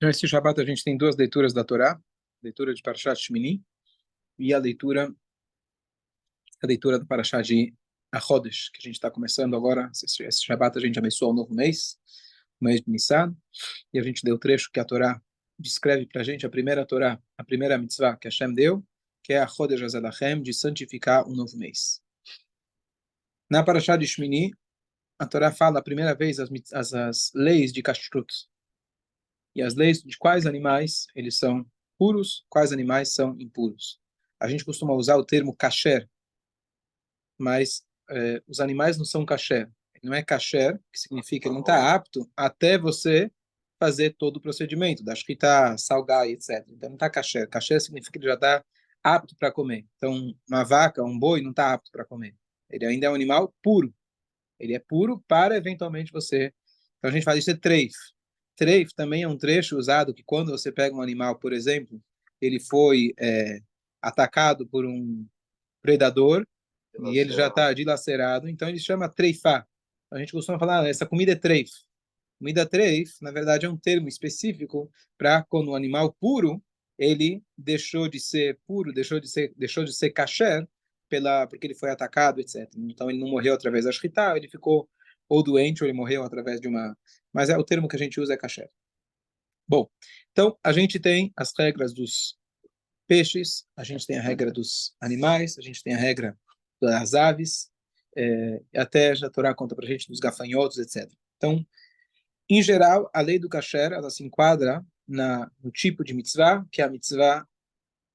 Então, esse Shabbat a gente tem duas leituras da Torá, leitura de Parashat Shmini e a leitura do Parashat de Achodesh, que a gente está começando agora. Esse Shabbat a gente abençoa o novo mês, o mês de Nissan, e a gente deu o trecho que a Torá descreve para a gente, a primeira Torá, a primeira mitzvah que Hashem deu, que é a Chodesh Hazedachem, de santificar um novo mês. Na Parashat de Shmini, a Torá fala a primeira vez as leis de Kashrut, e as leis de quais animais eles são puros, quais animais são impuros. A gente costuma usar o termo kasher, mas os animais não são kasher. Não é kasher, que significa que ele não está apto até você fazer todo o procedimento, da shkita, salgar, etc. Então não está kasher. Kasher significa que ele já está apto para comer. Então uma vaca, um boi não está apto para comer. Ele ainda é um animal puro. Ele é puro para eventualmente você. Então a gente fala isso é treif. Treif também é um trecho usado que quando você pega um animal, por exemplo, ele foi atacado por um predador e ele já está dilacerado, então ele chama treifá. A gente costuma falar, essa comida é treif. Comida treif, na verdade, é um termo específico para quando o animal puro, ele deixou de ser puro, deixou de ser kasher, porque ele foi atacado, etc. Então ele não morreu através da shritá, ele ficou ou doente ou ele morreu através de uma... Mas o termo que a gente usa é kasher. Bom, então a gente tem as regras dos peixes, a gente tem a regra dos animais, a gente tem a regra das aves, até a Torá conta para a gente dos gafanhotos, etc. Então, em geral, a lei do kasher, ela se enquadra no tipo de mitzvah, que é a mitzvah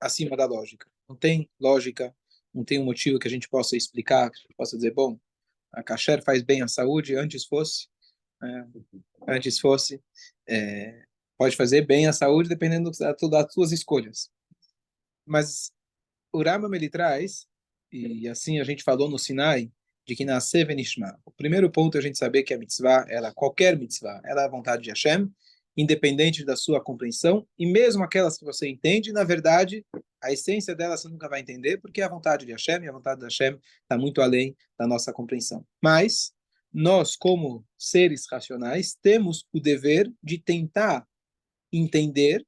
acima da lógica. Não tem lógica, não tem um motivo que a gente possa explicar, que a gente possa dizer, bom, a kasher faz bem à saúde, é, antes fosse, pode fazer bem à saúde dependendo das suas escolhas. Mas o Rambam ele traz, e assim a gente falou no Sinai, de que nascer venishma. O primeiro ponto é a gente saber que a mitzvah, qualquer mitzvah, ela é a vontade de Hashem, independente da sua compreensão, e mesmo aquelas que você entende, na verdade, a essência dela você nunca vai entender, porque é a vontade de Hashem, e a vontade de Hashem está muito além da nossa compreensão. Mas, nós, como seres racionais, temos o dever de tentar entender,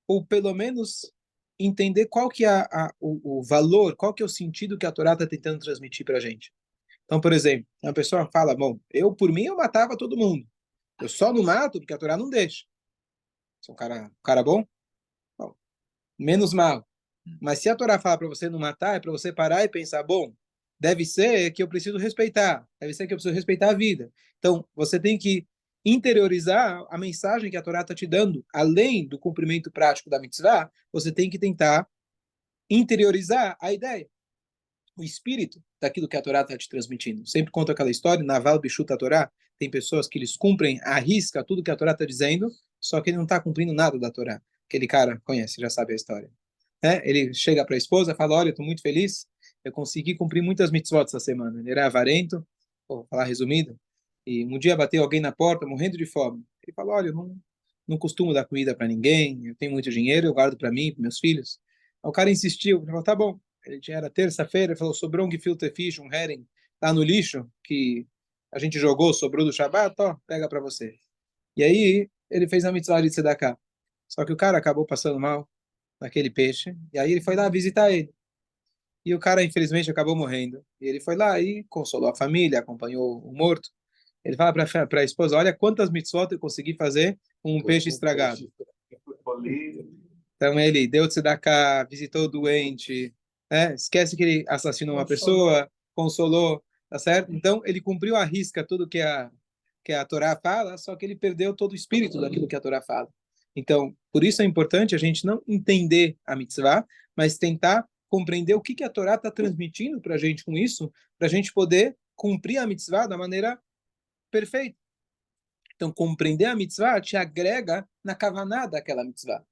ou pelo menos entender qual que é o valor, qual que é o sentido que a Torá está tentando transmitir para a gente. Então, por exemplo, uma pessoa fala, bom, por mim, eu matava todo mundo. Eu só não mato porque a Torá não deixa. Sou um cara bom? Bom, menos mal. Mas se a Torá fala para você não matar, é para você parar e pensar, bom, deve ser que eu preciso respeitar, deve ser que eu preciso respeitar a vida. Então, você tem que interiorizar a mensagem que a Torá está te dando, além do cumprimento prático da mitzvah, você tem que tentar interiorizar a ideia, o espírito daquilo que a Torá está te transmitindo. Sempre conto aquela história, Naval Bichuta Torá, tem pessoas que eles cumprem à risca tudo que a Torá está dizendo, só que ele não está cumprindo nada da Torá. Aquele cara conhece, já sabe a história. Ele chega para a esposa e fala, olha, estou muito feliz, eu consegui cumprir muitas mitzvot essa semana. Ele era avarento, vou falar resumido, e um dia bateu alguém na porta, morrendo de fome. Ele falou, olha, eu não costumo dar comida para ninguém, eu tenho muito dinheiro, eu guardo para mim, para meus filhos. O cara insistiu, ele falou, tá bom. Era terça-feira, ele falou, sobrou um gefilte fish, um herring, lá no lixo, que a gente jogou, sobrou do Shabbat, ó, pega para você. E aí, ele fez a mitzvah de tzedakah. Só que o cara acabou passando mal naquele peixe, e aí ele foi lá visitar ele. E o cara, infelizmente, acabou morrendo. E ele foi lá e consolou a família, acompanhou o morto. Ele fala para a esposa, olha quantas mitzvot eu consegui fazer com um peixe estragado. Então ele deu tzedakah, visitou o doente, esquece que ele assassinou uma pessoa, consolou, tá certo? Então ele cumpriu à risca tudo que a Torá fala, só que ele perdeu todo o espírito daquilo que a Torá fala. Então, por isso é importante a gente não entender a mitzvah, mas tentar compreender o que a Torá está transmitindo para a gente com isso, para a gente poder cumprir a mitzvah da maneira perfeita. Então, compreender a mitzvah te agrega na kavaná daquela mitzvah.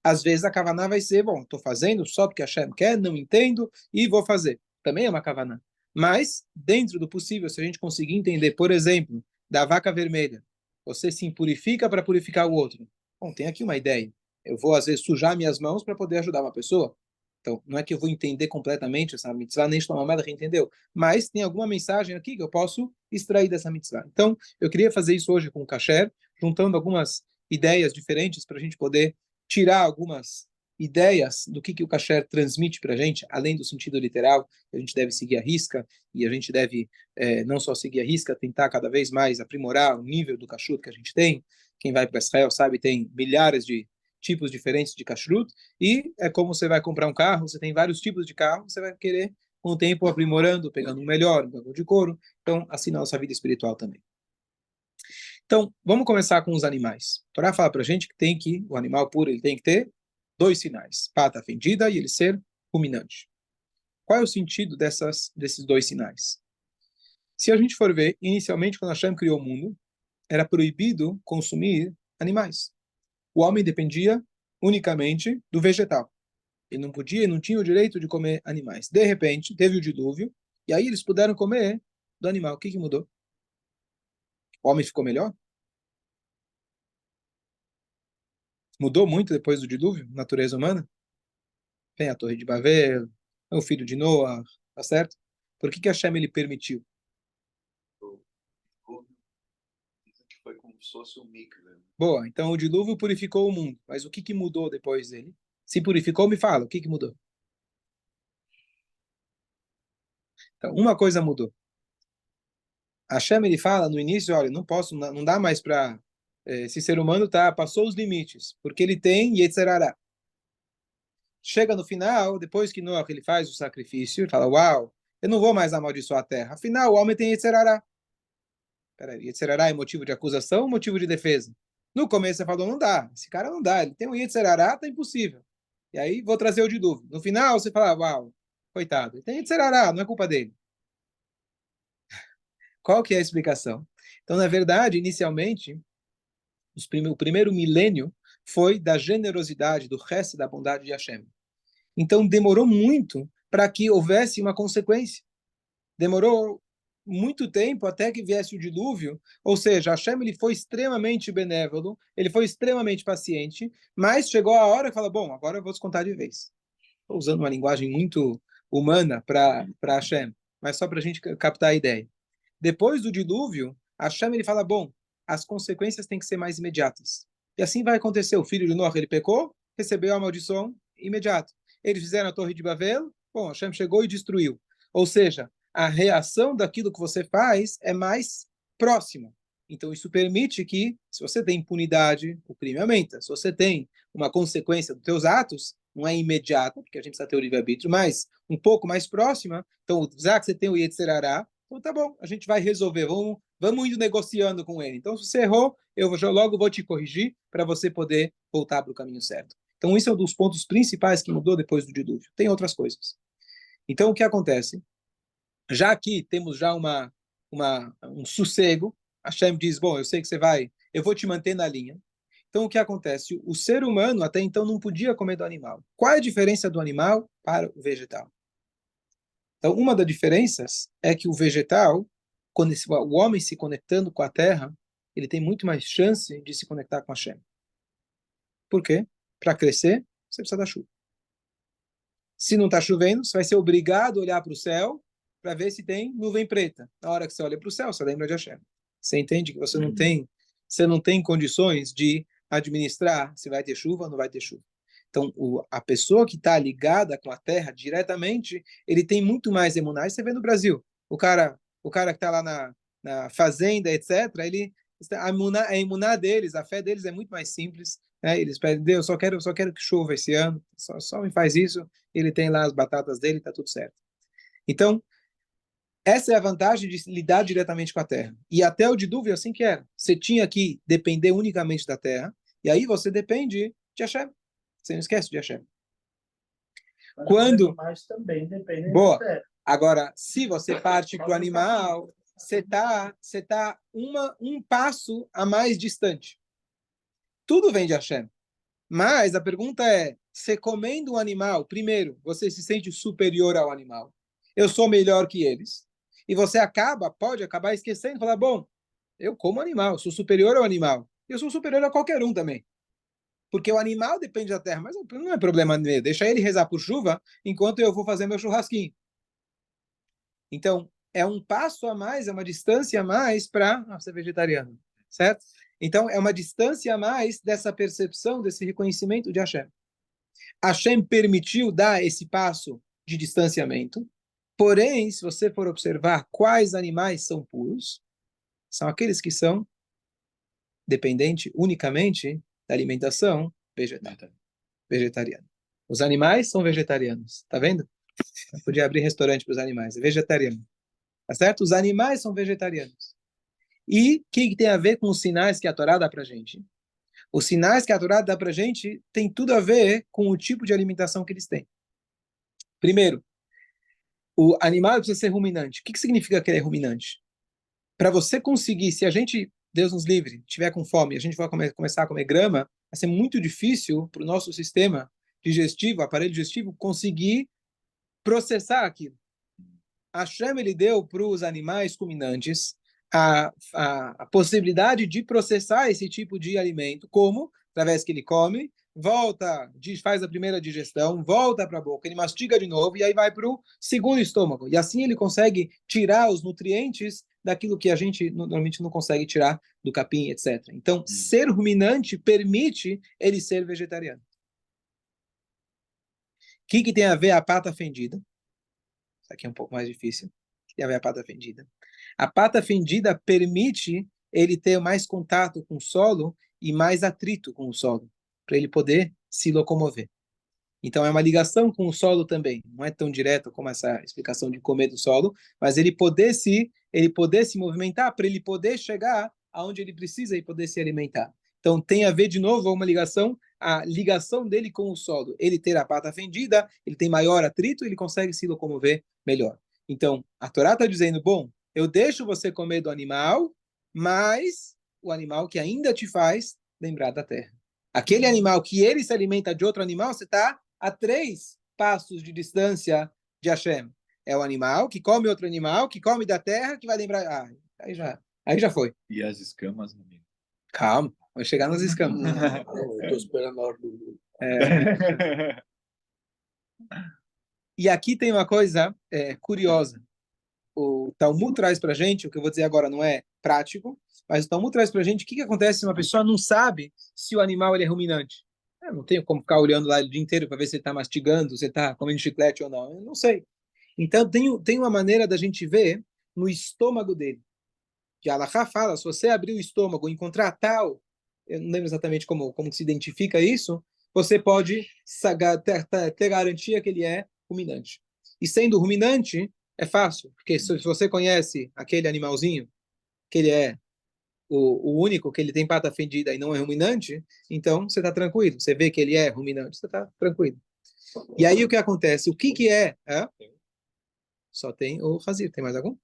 Às vezes a kavaná vai ser, bom, estou fazendo só porque a Hashem quer, não entendo e vou fazer. Também é uma kavaná. Mas, dentro do possível, se a gente conseguir entender, por exemplo, da vaca vermelha, você se impurifica para purificar o outro. Bom, tem aqui uma ideia. Eu vou, às vezes, sujar minhas mãos para poder ajudar uma pessoa. Então, não é que eu vou entender completamente essa mitzvah, nem Shlomo Melech entendeu, mas tem alguma mensagem aqui que eu posso extrair dessa mitzvah. Então, eu queria fazer isso hoje com o kasher, juntando algumas ideias diferentes para a gente poder tirar algumas ideias do que o kasher transmite para a gente, além do sentido literal, que a gente deve seguir a risca, e a gente deve não só seguir a risca, tentar cada vez mais aprimorar o nível do kashrut que a gente tem. Quem vai para Israel sabe, tem milhares de tipos diferentes de kashrut, e é como você vai comprar um carro, você tem vários tipos de carro, você vai querer, com o tempo, aprimorando, pegando um melhor, um bagulho de couro. Então, assim na nossa vida espiritual também. Então, vamos começar com os animais. A Torá fala para a gente que o animal puro ele tem que ter dois sinais: pata fendida e ele ser ruminante. Qual é o sentido desses dois sinais? Se a gente for ver, inicialmente, quando Hashem criou o mundo, era proibido consumir animais. O homem dependia unicamente do vegetal. Ele não podia, não tinha o direito de comer animais. De repente, teve o dilúvio, e aí eles puderam comer do animal. O que mudou? O homem ficou melhor? Mudou muito depois do dilúvio, natureza humana? Tem a Torre de Babel, o filho de Noah, tá certo? Por que Hashem ele permitiu? Dizem que foi como se fosse um micro, né? Boa, então o dilúvio purificou o mundo, mas o que mudou depois dele? Se purificou, me fala, o que mudou? Então, uma coisa mudou. Hashem ele fala no início, olha, não posso, não dá mais para esse ser humano passou os limites, porque ele tem Yetzerará. Chega no final, depois que Noah ele faz o sacrifício, ele fala, uau, eu não vou mais amaldiçoar a terra. Afinal, o homem tem Yetzerará. Peraí, Yetzerará é motivo de acusação ou motivo de defesa? No começo você falou, não dá, esse cara não dá, ele tem um Yetzerará, tá impossível. E aí vou trazer o de dúvida. No final você fala, uau, coitado, ele tem Yetzerará, não é culpa dele. Qual que é a explicação? Então, na verdade, inicialmente, o primeiro milênio foi da generosidade, do resto da bondade de Hashem. Então, demorou muito para que houvesse uma consequência. Demorou muito tempo até que viesse o dilúvio, ou seja, Hashem ele foi extremamente benévolo, ele foi extremamente paciente, mas chegou a hora que fala, bom, agora eu vou descontar de vez. Estou usando uma linguagem muito humana para Hashem, mas só para a gente captar a ideia. Depois do dilúvio, Hashem ele fala, bom, as consequências têm que ser mais imediatas. E assim vai acontecer. O filho de Noah, ele pecou, recebeu a maldição imediata. Eles fizeram a Torre de Babel, bom, Hashem chegou e destruiu. Ou seja, a reação daquilo que você faz é mais próxima. Então, isso permite que, se você tem impunidade, o crime aumenta. Se você tem uma consequência dos seus atos, não é imediata, porque a gente precisa ter o livre-arbítrio, mas um pouco mais próxima. Então, já que você tem o Yetzirará, então tá bom, a gente vai resolver, vamos indo negociando com ele. Então, se você errou, eu logo vou te corrigir para você poder voltar para o caminho certo. Então, isso é um dos pontos principais que mudou depois do dilúvio. Tem outras coisas. Então, o que acontece? Já aqui temos já um sossego. Hashem diz, bom, eu sei que você vai, eu vou te manter na linha. Então, o que acontece? O ser humano até então não podia comer do animal. Qual é a diferença do animal para o vegetal? Então, uma das diferenças é que o vegetal, quando o homem se conectando com a terra, ele tem muito mais chance de se conectar com a Hashem. Por quê? Para crescer, você precisa da chuva. Se não está chovendo, você vai ser obrigado a olhar para o céu para ver se tem nuvem preta. Na hora que você olha para o céu, você lembra de Hashem. Você entende que você não tem condições de administrar se vai ter chuva ou não vai ter chuva. Então, a pessoa que está ligada com a terra diretamente, ele tem muito mais emuná. Você vê no Brasil, o cara que está lá na fazenda, etc., a emuná deles, a fé deles é muito mais simples. Né? Eles pedem, Deus, só quero que chova esse ano, só me faz isso. Ele tem lá as batatas dele, está tudo certo. Então, essa é a vantagem de lidar diretamente com a terra. E até o dilúvio assim que era. Você tinha que depender unicamente da terra, e aí você depende de Hashem. Você não esquece de Hashem. Quando... também dependem Boa. da terra. Agora, se você parte para o animal, você tá um passo a mais distante. Tudo vem de Hashem. Mas a pergunta é, você comendo um animal, primeiro, você se sente superior ao animal. Eu sou melhor que eles. E você pode acabar esquecendo, falar, bom, eu como animal, sou superior ao animal. Eu sou superior a qualquer um também. Porque o animal depende da terra, mas não é problema meu. Deixa ele rezar por chuva enquanto eu vou fazer meu churrasquinho. Então, é um passo a mais, é uma distância a mais para ser vegetariano. certo? Então, é uma distância a mais dessa percepção, desse reconhecimento de Hashem. Hashem permitiu dar esse passo de distanciamento, porém, se você for observar quais animais são puros, são aqueles que são dependentes unicamente da alimentação vegetariana. Os animais são vegetarianos, tá vendo? Eu podia abrir restaurante para os animais, é vegetariano. Tá certo? Os animais são vegetarianos. E o que tem a ver com os sinais que a Torá dá para a gente? Os sinais que a Torá dá para a gente tem tudo a ver com o tipo de alimentação que eles têm. Primeiro, o animal precisa ser ruminante. O que significa que ele é ruminante? Para você conseguir, se a gente, Deus nos livre, tiver com fome, a gente vai começar a comer grama, vai ser muito difícil para o nosso sistema digestivo, aparelho digestivo, conseguir processar aquilo. Hashem, ele deu para os animais ruminantes a possibilidade de processar esse tipo de alimento, como? Através que ele come, volta, faz a primeira digestão, volta para a boca, ele mastiga de novo e aí vai para o segundo estômago. E assim ele consegue tirar os nutrientes daquilo que a gente normalmente não consegue tirar do capim, etc. Então, ser ruminante permite ele ser vegetariano. O que tem a ver a pata fendida? Isso aqui é um pouco mais difícil. E a pata fendida. A pata fendida permite ele ter mais contato com o solo e mais atrito com o solo, para ele poder se locomover. Então é uma ligação com o solo também. Não é tão direto como essa explicação de comer do solo, mas ele poder se movimentar para ele poder chegar aonde ele precisa e poder se alimentar. Então tem a ver de novo uma ligação, a ligação dele com o solo. Ele ter a pata fendida, ele tem maior atrito, ele consegue se locomover melhor. Então a Torá está dizendo, bom, eu deixo você comer do animal, mas o animal que ainda te faz lembrar da terra. Aquele animal que ele se alimenta de outro animal, você está a 3 passos de distância de Hashem. É o animal que come outro animal, que come da terra, que vai lembrar. Ah, aí já foi. E as escamas, amigo? Calma, vai chegar nas escamas. Eu estou esperando a hora do... E aqui tem uma coisa curiosa. O Talmud traz para a gente, o que eu vou dizer agora não é prático, mas o Talmud traz para a gente o que acontece se uma pessoa não sabe se o animal ele é ruminante. Eu não tenho como ficar olhando lá o dia inteiro para ver se ele está mastigando, se ele está comendo chiclete ou não. Eu não sei. Então, tem uma maneira da gente ver no estômago dele. Que a Halakha fala, se você abrir o estômago e encontrar tal, eu não lembro exatamente como se identifica isso, você pode ter garantia que ele é ruminante. E sendo ruminante, é fácil, porque se você conhece aquele animalzinho, que ele é o único que ele tem pata fendida e não é ruminante, então você está tranquilo. Você vê que ele é ruminante, você está tranquilo. E aí o que acontece? O que é? Só tem o Hazir. Tem mais algum?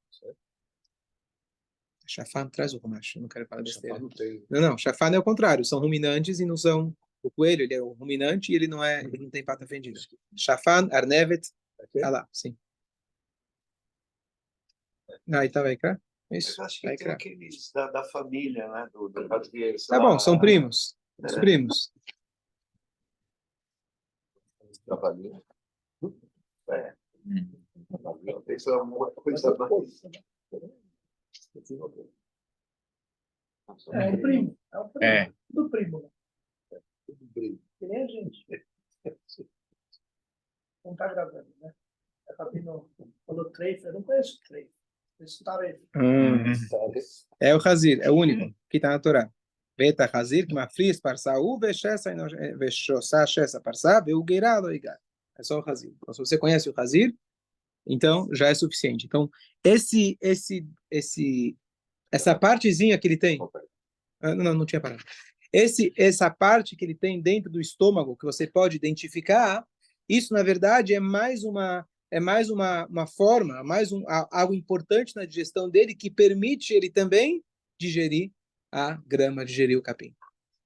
Shafan traz o Rumash. Eu não quero falar besteira. Não, Shafan é o contrário. São ruminantes e não são... O coelho, ele é o ruminante e ele não tem pata fendida. Shafan, Arnevet, ah lá, sim. Aí tá, vai cá. Isso. Eu acho que tem aqueles da família, né? Do Hazir. Tá bom, são primos. Os primos. Trabalhinho. É. Isso é uma coisa mais... É o primo. É o primo. É. Do primo. Do primo. Que nem a gente. Não tá gravando, né? A Rabino falou 3, eu não conheço 3. É o Hazir, é o único que está na Torá. Beta Hazir, que mafris parsaú, vexossá shessa parsá, veugueirá loigar. É só o Hazir. Então, se você conhece o Hazir, então já é suficiente. Então, essa partezinha que ele tem... Não tinha parado. Essa parte que ele tem dentro do estômago, que você pode identificar, isso, na verdade, é mais uma forma, algo importante na digestão dele, que permite ele também digerir a grama, digerir o capim.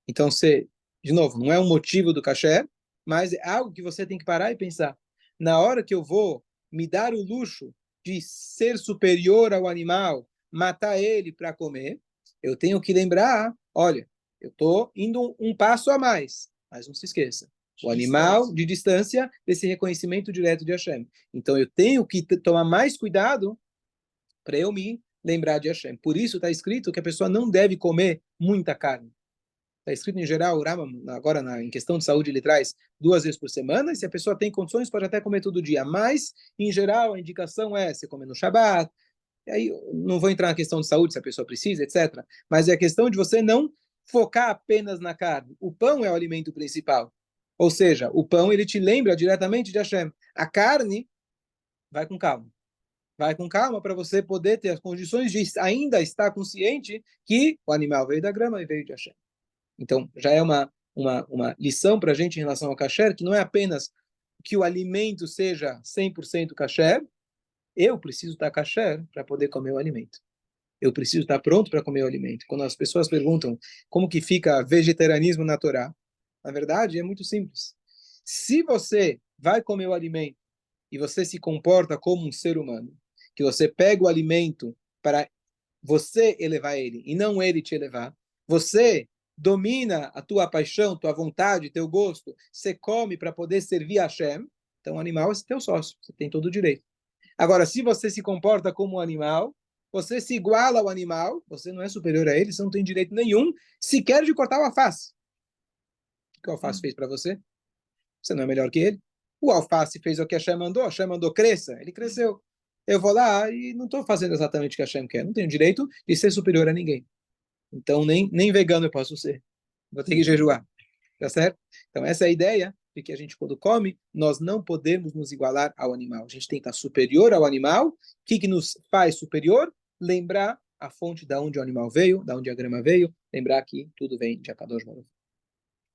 Então, de novo, não é um motivo do kasher, mas é algo que você tem que parar e pensar. Na hora que eu vou me dar o luxo de ser superior ao animal, matar ele para comer, eu tenho que lembrar, olha, eu estou indo um passo a mais, mas não se esqueça, o animal de distância desse reconhecimento direto de Hashem. Então eu tenho que tomar mais cuidado para eu me lembrar de Hashem. Por isso está escrito que a pessoa não deve comer muita carne. Está escrito em geral, o Rambam, agora em questão de saúde, ele traz 2 vezes por semana, e se a pessoa tem condições, pode até comer todo dia. Mas, em geral, a indicação é você comer no Shabat. E aí, não vou entrar na questão de saúde, se a pessoa precisa, etc. Mas é a questão de você não focar apenas na carne. O pão é o alimento principal. Ou seja, o pão, ele te lembra diretamente de Hashem. A carne, vai com calma. Vai com calma para você poder ter as condições de ainda estar consciente que o animal veio da grama e veio de Hashem. Então, já é uma lição para a gente em relação ao kasher, que não é apenas que o alimento seja 100% kasher, eu preciso estar kasher para poder comer o alimento. Eu preciso estar pronto para comer o alimento. Quando as pessoas perguntam como que fica vegetarianismo na Torá, na verdade é muito simples. Se você vai comer o alimento e você se comporta como um ser humano, que você pega o alimento para você elevar ele e não ele te elevar, você domina a tua paixão, tua vontade, teu gosto, você come para poder servir a Hashem, então o animal é teu sócio, você tem todo o direito. Agora, se você se comporta como um animal, você se iguala ao animal, você não é superior a ele, você não tem direito nenhum sequer de cortar o alface. O que o alface fez para você? Você não é melhor que ele. O alface fez o que a Hashem mandou cresça, ele cresceu. Eu vou lá e não estou fazendo exatamente o que a Hashem quer, não tenho direito de ser superior a ninguém. Então, nem vegano eu posso ser. Vou ter que jejuar. Tá certo? Então, essa é a ideia de que a gente, quando come, nós não podemos nos igualar ao animal. A gente tem que estar superior ao animal. O que nos faz superior? Lembrar a fonte da onde o animal veio, da onde a grama veio. Lembrar que tudo vem de Akadosh Baruch.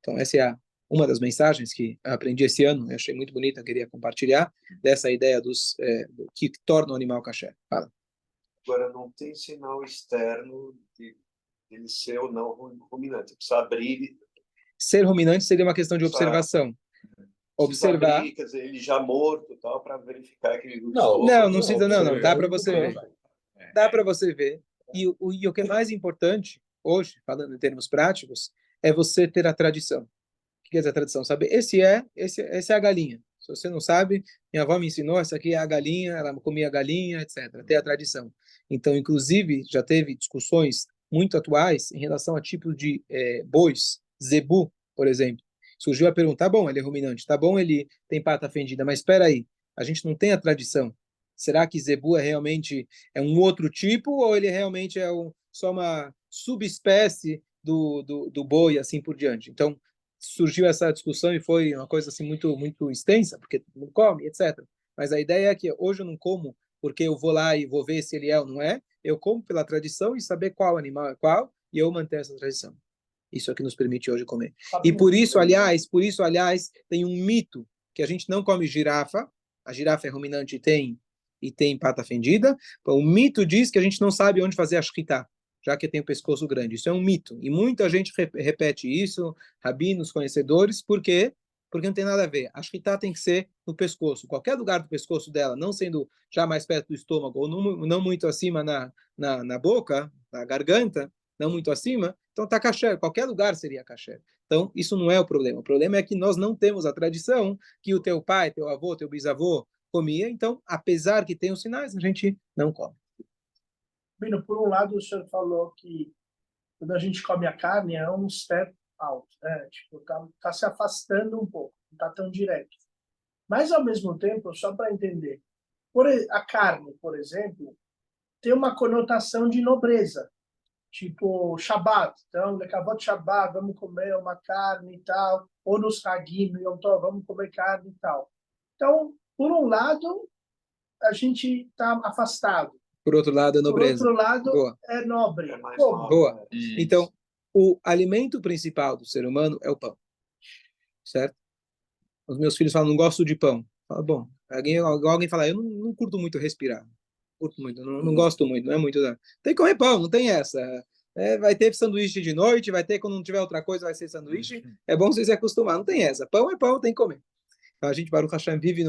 Então, essa é uma das mensagens que eu aprendi esse ano. Eu achei muito bonita, eu queria compartilhar, dessa ideia do que torna o animal kasher. Fala. Agora, não tem sinal externo de ele ser ou não ruminante. Precisa abrir. Ser ruminante seria uma questão de observação. Observar. Abrir, quer dizer, ele já morto, tal, para verificar que não precisa, não. Dá para você ver. Dá para você ver. E o que é mais importante hoje, falando em termos práticos, é você ter a tradição. O que é essa tradição? Saber, essa é a galinha. Se você não sabe, minha avó me ensinou, essa aqui é a galinha, ela comia a galinha, etc. Ter a tradição. Então, inclusive, já teve discussões muito atuais em relação a tipos de bois, zebu, por exemplo. Surgiu a pergunta, tá bom, ele é ruminante, tá bom, ele tem pata fendida, mas espera aí, a gente não tem a tradição. Será que zebu realmente é um outro tipo ou ele realmente é só uma subespécie do boi, assim por diante? Então, surgiu essa discussão e foi uma coisa assim muito extensa, porque todo mundo come, etc. Mas a ideia é que hoje eu não como porque eu vou lá e vou ver se ele é ou não é, eu como pela tradição e saber qual animal é qual, e eu manter essa tradição. Isso é o que nos permite hoje comer. E por isso, aliás, tem um mito que a gente não come girafa, a girafa é ruminante e tem pata fendida. O mito diz que a gente não sabe onde fazer a shkita, já que tem o pescoço grande. Isso é um mito. E muita gente repete isso, rabinos, conhecedores, por quê? Porque não tem nada a ver. A shkita tem que ser no pescoço. Qualquer lugar do pescoço dela, não sendo já mais perto do estômago, ou não muito acima na boca, na garganta, não muito acima, então está kasher. Qualquer lugar seria kasher. Então, isso não é o problema. O problema é que nós não temos a tradição que o teu pai, teu avô, teu bisavô comia. Então, apesar que tem os sinais, a gente não come. Bino, por um lado, o senhor falou que quando a gente come a carne é um step out, né? Tipo, tá se afastando um pouco, não tá tão direto. Mas, ao mesmo tempo, só para entender, a carne, por exemplo, tem uma conotação de nobreza, tipo Shabbat. Então, acabou de Shabbat, vamos comer uma carne e tal, ou nos Hagim, vamos comer carne e tal. Então, por um lado, a gente está afastado. Por outro lado, é nobreza. Por outro lado, boa. É nobre. Como? Boa. Então, o alimento principal do ser humano é o pão. Certo? Os meus filhos falam, não gosto de pão. Fala, bom, alguém fala, eu não curto muito respirar. Curto muito, não gosto muito, não é muito. Tem que comer pão, não tem essa. Vai ter sanduíche de noite, vai ter, quando não tiver outra coisa, vai ser sanduíche. É bom você se acostumar, não tem essa. Pão é pão, tem que comer. Então, a gente, Baruch Hashem, vive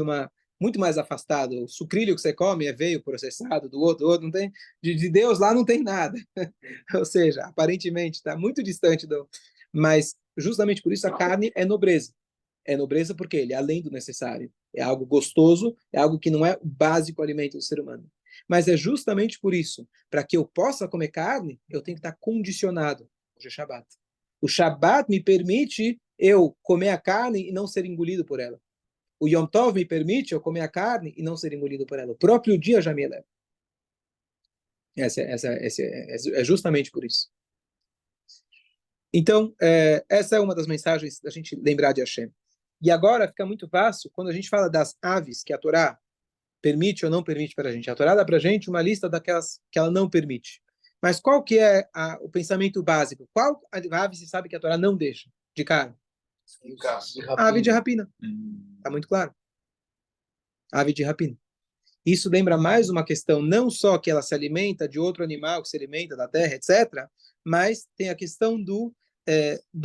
muito mais afastado. O sucrilho que você come é veio processado do outro não tem. De Deus lá não tem nada. Ou seja, aparentemente está muito distante do. Mas justamente por isso a carne é nobreza. É nobreza porque ele é além do necessário. É algo gostoso, é algo que não é o básico alimento do ser humano. Mas é justamente por isso, para que eu possa comer carne, eu tenho que estar condicionado. Hoje é Shabat. O Shabat me permite eu comer a carne e não ser engolido por ela. O Yom Tov me permite eu comer a carne e não ser engolido por ela. O próprio dia já me eleva. É justamente por isso. Então, essa é uma das mensagens da gente lembrar de Hashem. E agora fica muito fácil quando a gente fala das aves que a Torá permite ou não permite para a gente. A Torá dá para a gente uma lista daquelas que ela não permite. Mas qual que é o pensamento básico? Qual ave se sabe que a Torá não deixa de carne? A ave de rapina. Está muito claro. A ave de rapina. Isso lembra mais uma questão, não só que ela se alimenta de outro animal que se alimenta da terra, etc., mas tem a questão do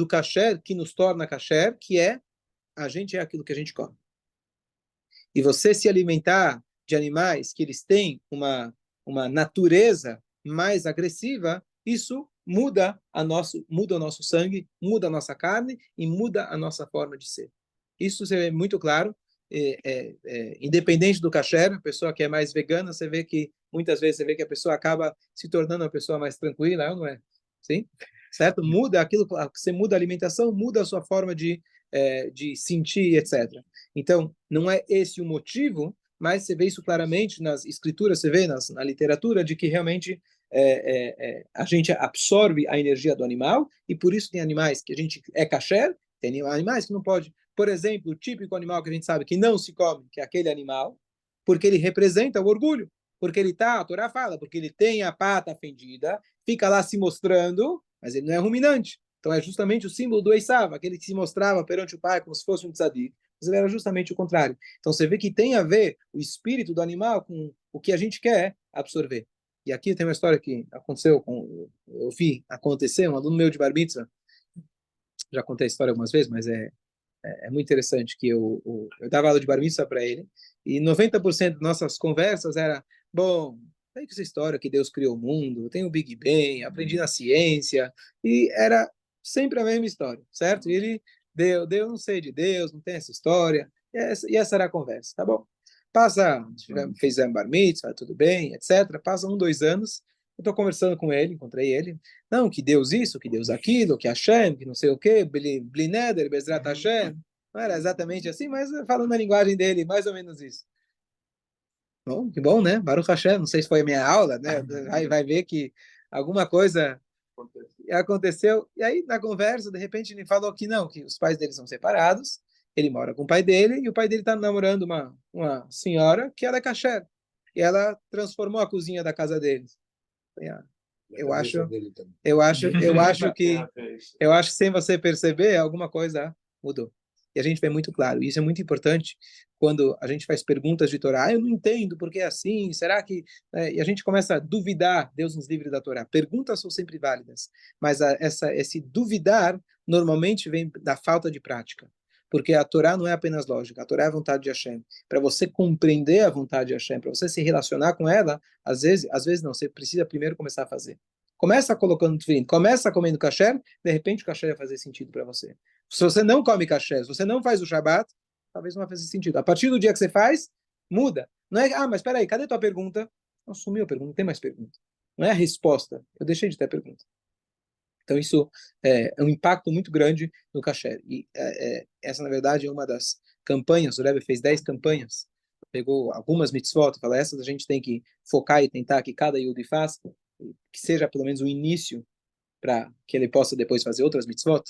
kasher, que nos torna kasher, que é a gente é aquilo que a gente come. E você se alimentar de animais que eles têm uma natureza mais agressiva, isso muda o nosso sangue, muda a nossa carne e muda a nossa forma de ser. Isso é muito claro. Independente do kasher, a pessoa que é mais vegana, você vê que muitas vezes você vê que a pessoa acaba se tornando uma pessoa mais tranquila, não é? Sim? Certo? Muda aquilo, você muda a alimentação, muda a sua forma de sentir, etc. Então, não é esse o motivo, mas você vê isso claramente nas escrituras, você vê na literatura, de que realmente a gente absorve a energia do animal, e por isso tem animais que a gente é kasher, tem animais que não pode. Por exemplo, o típico animal que a gente sabe que não se come, que é aquele animal, porque ele representa o orgulho, porque ele a Torá fala, porque ele tem a pata fendida, fica lá se mostrando, mas ele não é ruminante. Então é justamente o símbolo do Esav, aquele que se mostrava perante o pai como se fosse um tzadik, mas ele era justamente o contrário. Então você vê que tem a ver o espírito do animal com o que a gente quer absorver. E aqui tem uma história que aconteceu, eu vi acontecer, um aluno meu de Bar Mitzvah, já contei a história algumas vezes, mas é muito interessante que eu dava aula de Bar Mitzvah para ele, e 90% das nossas conversas era, bom, tem essa história que Deus criou o mundo, tem o Big Bang, aprendi na ciência, e era sempre a mesma história, certo? E ele Deus não sei de Deus, não tem essa história, e essa era a conversa, tá bom? Fizemos Bar Mitzvah, tudo bem, etc. Passa 2 anos, eu estou conversando com ele, encontrei ele, não, que Deus isso, que Deus aquilo, que Hashem, que não sei o quê, Blineder, Bezrat Hashem. Não era exatamente assim, mas falando na linguagem dele, mais ou menos isso. Bom, que bom, né? Baruch Hashem, não sei se foi a minha aula, né? Vai ver que alguma coisa aconteceu. E aí, na conversa, de repente, ele falou que não, que os pais dele são separados, ele mora com o pai dele, e o pai dele está namorando uma senhora que ela é kasher. E ela transformou a cozinha da casa deles. Eu acho que sem você perceber, alguma coisa mudou. E a gente vê muito claro. E isso é muito importante quando a gente faz perguntas de Torá. Eu não entendo por que é assim. Será que... E a gente começa a duvidar. Deus nos livre da Torá. Perguntas são sempre válidas. Mas esse duvidar normalmente vem da falta de prática. Porque a Torá não é apenas lógica. A Torá é a vontade de Hashem. Para você compreender a vontade de Hashem, para você se relacionar com ela, às vezes não. Você precisa primeiro começar a fazer. Começa colocando tefilin, começa comendo kasher, de repente o kasher vai fazer sentido para você. Se você não come kasher, se você não faz o Shabat, talvez não vai fazer sentido. A partir do dia que você faz, muda. Não é, mas espera aí, cadê tua pergunta? Não, sumiu a pergunta, não tem mais pergunta. Não é a resposta, eu deixei de ter pergunta. Então isso é um impacto muito grande no kasher. E essa, na verdade, é uma das campanhas, o Rebbe fez 10 campanhas, pegou algumas mitzvot, fala, essas a gente tem que focar e tentar que cada Yehudi faça, que seja pelo menos um início para que ele possa depois fazer outras mitzvot,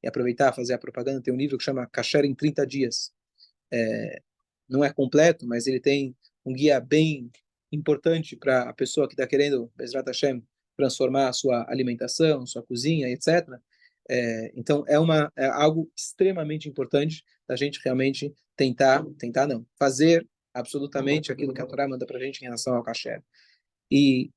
e aproveitar fazer a propaganda. Tem um livro que chama Kasher em 30 dias. Não é completo, mas ele tem um guia bem importante para a pessoa que está querendo, Bezrat Hashem, transformar a sua alimentação, sua cozinha, etc. Então, é algo extremamente importante da gente realmente tentar não, fazer absolutamente aquilo que a Torá manda para a gente em relação ao kasher. E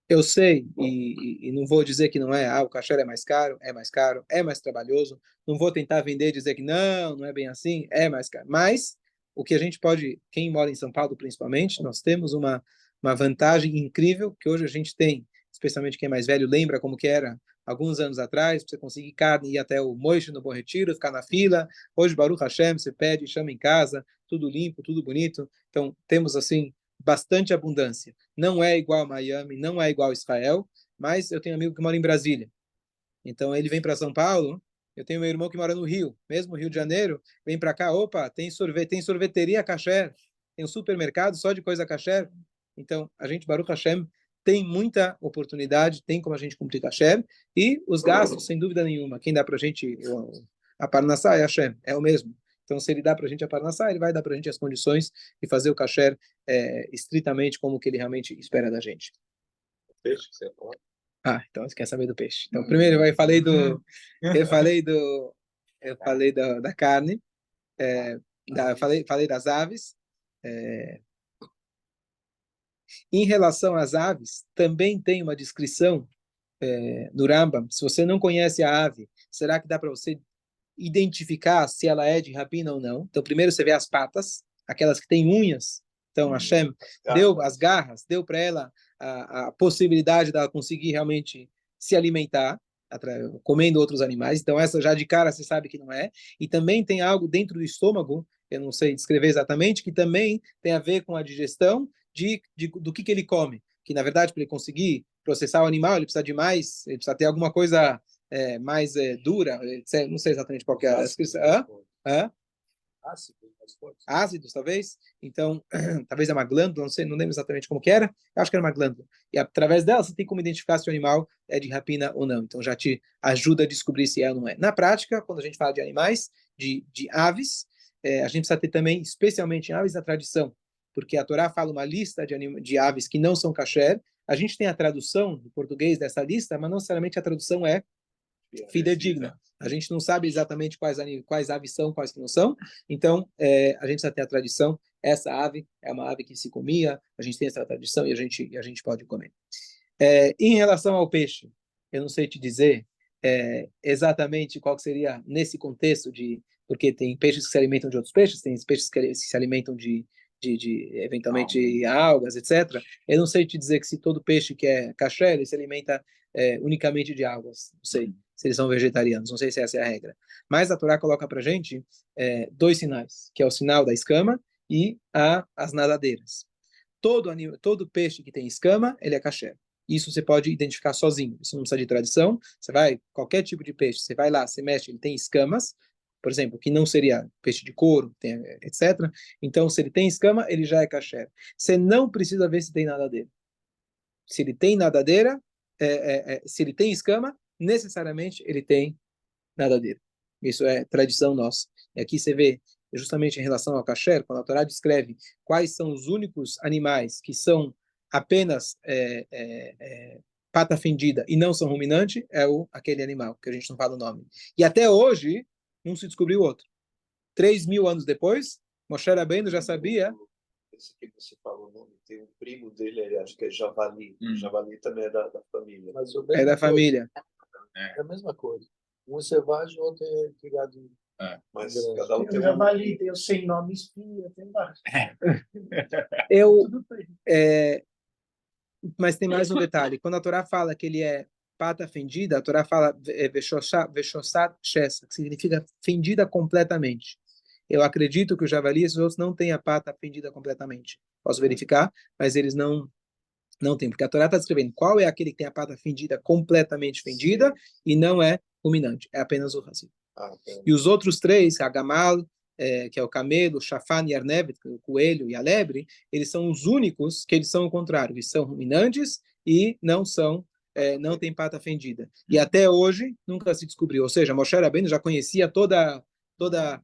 eu sei, e não vou dizer que não é, o kasher é mais caro, é mais trabalhoso, não vou tentar vender e dizer que não é bem assim, é mais caro. Mas o que a gente pode, quem mora em São Paulo principalmente, nós temos uma vantagem incrível que hoje a gente tem, especialmente quem é mais velho lembra como que era alguns anos atrás, para você conseguir carne, ir até o Moishe no Bom Retiro, ficar na fila. Hoje, Baruch Hashem, você pede, chama em casa, tudo limpo, tudo bonito. Então, temos assim bastante abundância. Não é igual a Miami, não é igual a Israel, mas eu tenho um amigo que mora em Brasília. Então ele vem para São Paulo, eu tenho meu irmão que mora no Rio, mesmo Rio de Janeiro, vem para cá, opa, tem sorvete, tem sorveteria kasher, tem um supermercado só de coisa kasher. Então, a gente, Baruch Hashem, tem muita oportunidade, tem como a gente cumprir kasher, e os gastos, sem dúvida nenhuma, quem dá para a gente a Parnassá é Hashem, é o mesmo. Então, se ele dá para a gente a Parnassá, ele vai dar para a gente as condições de fazer o kasher estritamente como que ele realmente espera da gente. Peixe que você fala. Então você quer saber do peixe. Então, primeiro eu falei da carne, falei das aves. Em relação às aves, também tem uma descrição no Rambam. Se você não conhece a ave, será que dá para você identificar se ela é de rapina ou não? Então, primeiro você vê as patas, aquelas que têm unhas. Então, Hashem deu as garras, deu para ela a possibilidade dela conseguir realmente se alimentar, comendo outros animais. Então, essa já de cara você sabe que não é. E também tem algo dentro do estômago, eu não sei descrever exatamente, que também tem a ver com a digestão do que ele come. Que, na verdade, para ele conseguir processar o animal, ele precisa de mais, ele precisa ter alguma coisa mais dura, não sei exatamente qual que é a descrição. Ácidos, talvez. Então, talvez é uma glândula, não lembro exatamente como que era. Eu acho que era uma glândula. E através dela, você tem como identificar se o animal é de rapina ou não. Então, já te ajuda a descobrir se é ou não é. Na prática, quando a gente fala de animais, de aves, a gente precisa ter também, especialmente em aves, a tradição. Porque a Torá fala uma lista de aves que não são kasher. A gente tem a tradução do português dessa lista, mas não necessariamente a tradução é fidedigna. A gente não sabe exatamente quais aves são, quais que não são. Então, a gente precisa ter a tradição. Essa ave é uma ave que se comia, a gente tem essa tradição e a gente pode comer. Em relação ao peixe, eu não sei te dizer exatamente qual seria nesse contexto porque tem peixes que se alimentam de outros peixes, tem peixes que se alimentam de eventualmente algas, etc. Eu não sei te dizer que se todo peixe que é kasher, ele se alimenta unicamente de algas. Não sei se eles são vegetarianos, não sei se essa é a regra. Mas a Torá coloca para gente dois sinais, que é o sinal da escama e as nadadeiras. Todo peixe que tem escama, ele é kasher. Isso você pode identificar sozinho. Isso não precisa de tradição. Qualquer tipo de peixe, você vai lá, você mexe, ele tem escamas, por exemplo, que não seria peixe de couro, etc. Então, se ele tem escama, ele já é kasher. Você não precisa ver se tem nadadeira. Se ele tem nadadeira, se ele tem escama, necessariamente ele tem nadadeira. Isso é tradição nossa. E aqui você vê, justamente em relação ao kasher, quando a Torá descreve quais são os únicos animais que são apenas pata fendida e não são ruminante, aquele animal, que a gente não fala o nome. E até hoje, não se descobriu outro. 3.000 anos depois, Moshe Rabbeinu já sabia. Esse que você falou o nome, tem um primo dele, ele acho que é javali. Javali também é da família. É da família. É a mesma coisa. Um é selvagem, o outro é criado. Mas cada um tem o javali, tem o sem nome espinha, tem vários. Mas tem mais um detalhe. Quando a Torá fala que ele é pata fendida, a Torá fala veshosat shesa, que significa fendida completamente. Eu acredito que o javali e esses outros não têm a pata fendida completamente. Posso verificar, mas eles não têm, porque a Torá está descrevendo qual é aquele que tem a pata fendida completamente fendida e não é ruminante, é apenas o raci. E os outros três, a gamal, que é o camelo, o chafan e arnevet, o coelho e a lebre, eles são os únicos que eles são o contrário, eles são ruminantes e não tem pata fendida. E até hoje nunca se descobriu, ou seja, Moshe Rabbeinu já conhecia toda a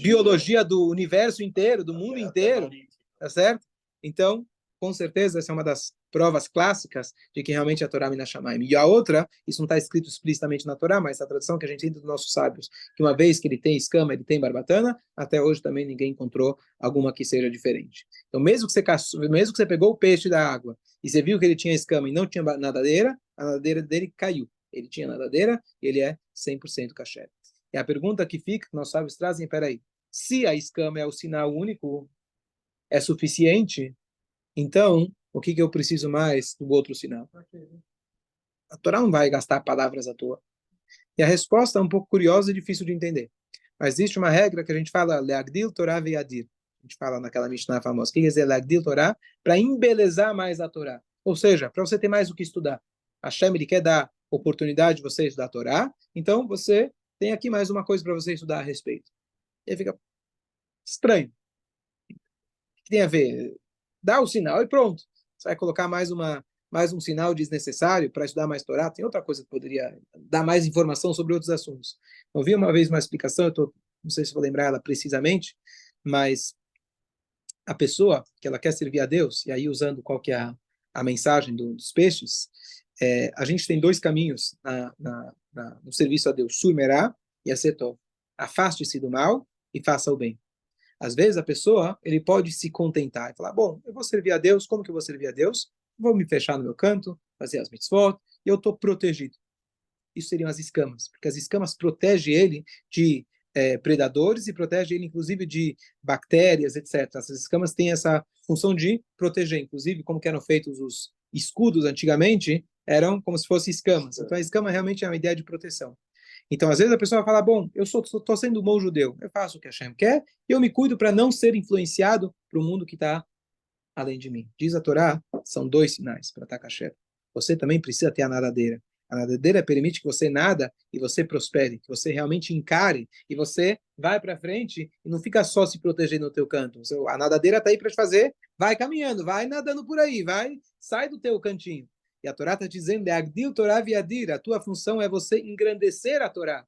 biologia do universo inteiro, do mundo inteiro, tá certo? Então, com certeza, essa é uma das provas clássicas de que realmente a Torá mina shamayim. E a outra, isso não está escrito explicitamente na Torá, mas a tradução que a gente tem dos nossos sábios, que uma vez que ele tem escama, ele tem barbatana, até hoje também ninguém encontrou alguma que seja diferente. Então, mesmo que você pegou o peixe da água e você viu que ele tinha escama e não tinha nadadeira, a nadadeira dele caiu. Ele tinha nadadeira e ele é 100% kasher. E a pergunta que fica, que nossos sábios trazem, peraí, se a escama é o sinal único, é suficiente, então, o que eu preciso mais do outro sinal? A Torá não vai gastar palavras à toa. E a resposta é um pouco curiosa e difícil de entender. Mas existe uma regra que a gente fala, Leagdil Torá Veyadir. A gente fala naquela Mishnah famosa. O que quer dizer Lagdil Torá? Para embelezar mais a Torá. Ou seja, para você ter mais o que estudar. Hashem, ele quer dar oportunidade de você estudar a Torá, então você tem aqui mais uma coisa para você estudar a respeito. E aí fica estranho. O que tem a ver? Dá o sinal e pronto. Você vai colocar mais um sinal desnecessário para estudar mais Torá? Tem outra coisa que poderia dar mais informação sobre outros assuntos. Eu vi uma vez uma explicação, não sei se vou lembrar ela precisamente, mas a pessoa que ela quer servir a Deus, e aí usando qual que é a mensagem dos peixes, a gente tem dois caminhos no serviço a Deus, Surmerá e Asetov. Afaste-se do mal e faça o bem. Às vezes a pessoa, ele pode se contentar e falar, bom, eu vou servir a Deus, como que eu vou servir a Deus? Vou me fechar no meu canto, fazer as mitzvot, e eu estou protegido. Isso seriam as escamas, porque as escamas protegem ele de predadores e protegem ele, inclusive, de bactérias, etc. Essas escamas têm essa função de proteger, inclusive, como que eram feitos os escudos antigamente, eram como se fossem escamas. Então, a escama realmente é uma ideia de proteção. Então, às vezes a pessoa fala, bom, eu estou sendo um bom judeu, eu faço o que Hashem quer, e eu me cuido para não ser influenciado para o mundo que está além de mim. Diz a Torá, são dois sinais para estar kasher. Você também precisa ter a nadadeira. A nadadeira permite que você nada e você prospere, que você realmente encare e você vai para frente e não fica só se protegendo no teu canto. A nadadeira está aí para te fazer, vai caminhando, vai nadando por aí, sai do teu cantinho. E a Torá está dizendo, Agdil Torá viadir, a tua função é você engrandecer a Torá.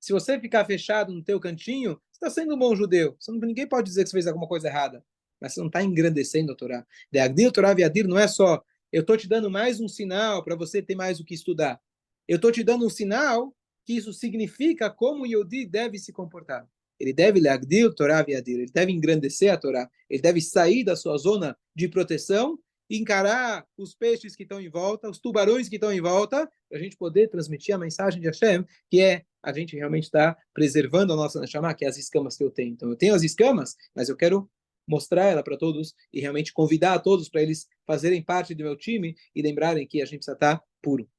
Se você ficar fechado no teu cantinho, você está sendo um bom judeu. Ninguém pode dizer que você fez alguma coisa errada, mas você não está engrandecendo a Torá. Agdil Torá viadir não é só, eu estou te dando mais um sinal para você ter mais o que estudar. Eu estou te dando um sinal que isso significa como o Yehudi deve se comportar. Ele deve Leagdil Torá viadir, ele deve engrandecer a Torá, ele deve sair da sua zona de proteção encarar os peixes que estão em volta, os tubarões que estão em volta, para a gente poder transmitir a mensagem de Hashem, que é a gente realmente está preservando a nossa Neshama, que é as escamas que eu tenho. Então, eu tenho as escamas, mas eu quero mostrar ela para todos e realmente convidar a todos para eles fazerem parte do meu time e lembrarem que a gente precisa estar puro.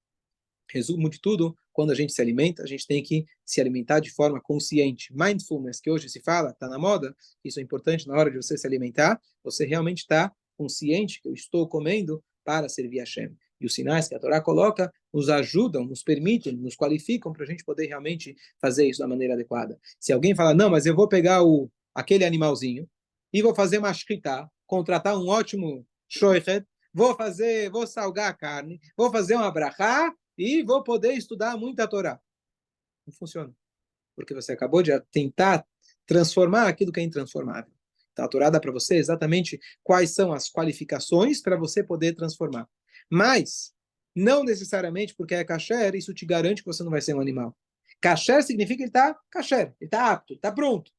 Resumo de tudo, quando a gente se alimenta, a gente tem que se alimentar de forma consciente. Mindfulness, que hoje se fala, está na moda, isso é importante na hora de você se alimentar, você realmente está consciente que eu estou comendo para servir a Hashem. E os sinais que a Torá coloca nos ajudam, nos permitem, nos qualificam para a gente poder realmente fazer isso da maneira adequada. Se alguém fala, não, mas eu vou pegar aquele animalzinho e vou fazer uma shkita, contratar um ótimo shoichet, vou salgar a carne, vou fazer uma brachá e vou poder estudar muita Torá. Não funciona. Porque você acabou de tentar transformar aquilo que é intransformável. Então, a Torá dá para você exatamente quais são as qualificações para você poder transformar. Mas, não necessariamente porque é kasher, isso te garante que você não vai ser um animal. Kasher significa que ele está kasher, ele está apto, ele está pronto.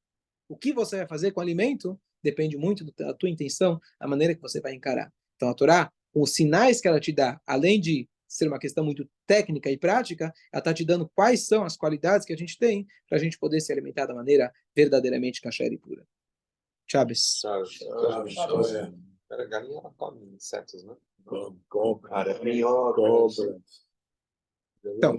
O que você vai fazer com o alimento depende muito da tua intenção, a maneira que você vai encarar. Então, a Torá, com os sinais que ela te dá, além de ser uma questão muito técnica e prática, ela está te dando quais são as qualidades que a gente tem para a gente poder se alimentar da maneira verdadeiramente kasher e pura. Chaves. Cara, galinha ela come insetos, né? Cobra, Cara, minhoca. Então,